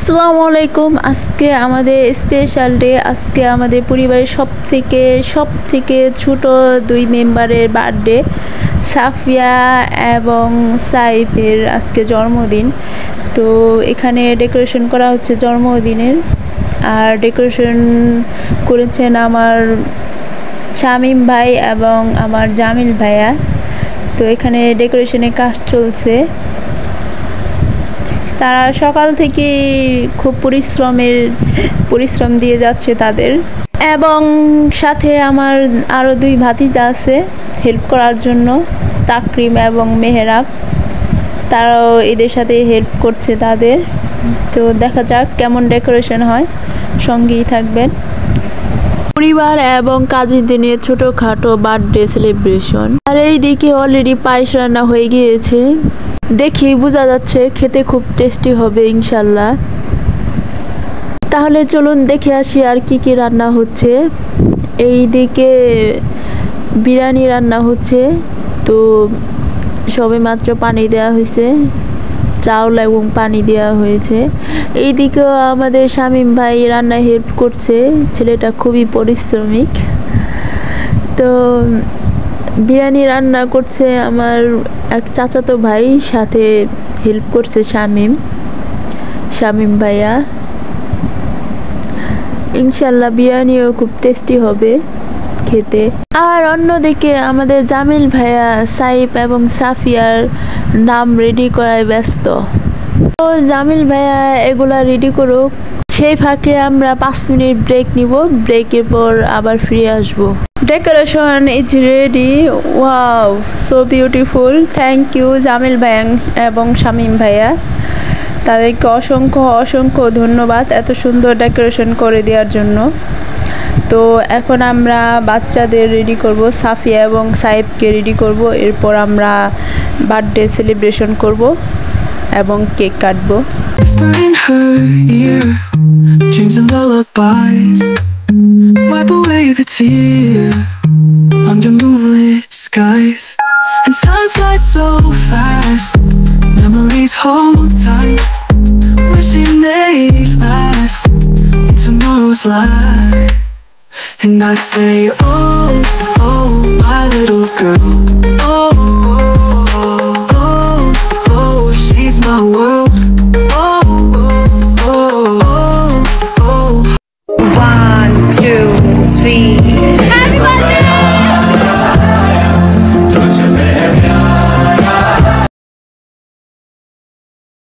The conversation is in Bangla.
আসসালামু আলাইকুম। আজকে আমাদের স্পেশাল ডে। আজকে আমাদের পরিবারের সবথেকে ছোট দুই মেম্বারের বার্থডে। সাফিয়া এবং সাইফের আজকে জন্মদিন। তো এখানে ডেকোরেশন করা হচ্ছে জন্মদিনের। আর ডেকোরেশন করেছেন আমার শামীম ভাই এবং আমার জামিল ভাইয়া। তো এখানে ডেকোরেশনের কাজ চলছে। তারা সকাল থেকে খুব পরিশ্রম দিয়ে যাচ্ছে তাদের। এবং সাথে আমার আরও দুই ভাতিজা আছে হেল্প করার জন্য, তাকরিম এবং মেহরাব। তারাও এদের সাথে হেল্প করছে তাদের। তো দেখা যাক কেমন ডেকোরেশন হয়, সঙ্গেই থাকবেন। পরিবার এবং কাজিনদের নিয়ে ছোটোখাটো বার্থডে সেলিব্রেশন। আর এইদিকে অলরেডি পায়েস রান্না হয়ে গিয়েছে, দেখি বোঝা যাচ্ছে খেতে খুব টেস্টি হবে ইনশাল্লাহ। তাহলে চলুন দেখে আসি আর কি কি রান্না হচ্ছে। এইদিকে বিরিয়ানি রান্না হচ্ছে। তো সবে মাত্র পানি দেওয়া হয়েছে, চাউল এবং পানি দেওয়া হয়েছে। এইদিকেও আমাদের শামীম ভাই রান্নায় হেল্প করছে, ছেলেটা খুবই পরিশ্রমিক। তো বিরিয়ানি রান্না করছে আমার এক চাচাতো ভাই, সাথে হেল্প করছে শামীম ভাইয়া। ইনশাল্লাহ বিরিয়ানিও খুব টেস্টি হবে খেতে। আর অন্যদিকে আমাদের জামিল ভাইয়া সাইফ এবং সাফিয়ার নাম রেডি করায় ব্যস্ত। তো জামিল ভাইয়া এগুলা রেডি করুক, সেই ফাঁকে আমরা 5 মিনিট ব্রেক নিব। ব্রেকের পর আবার ফিরে আসবো। Decoration is ready. Wow, so beautiful. Thank you Jamil ভাইয়া এবং শামীম ভাইয়া, তাদেরকে অসংখ্য ধন্যবাদ এত সুন্দর ডেকোরেশন করে দেওয়ার জন্য। তো এখন আমরা বাচ্চাদের রেডি করব, সাফিয়া এবং সাইফকে রেডি করব। এরপর আমরা বার্থডে সেলিব্রেশন করব এবং কেক কাটবো। Dreams and lullabies wipe away the tear under moonlit skies, and time flies so fast, memories hold tight, wishing they'd last in tomorrow's light. And I say, oh, oh, my little girl, oh,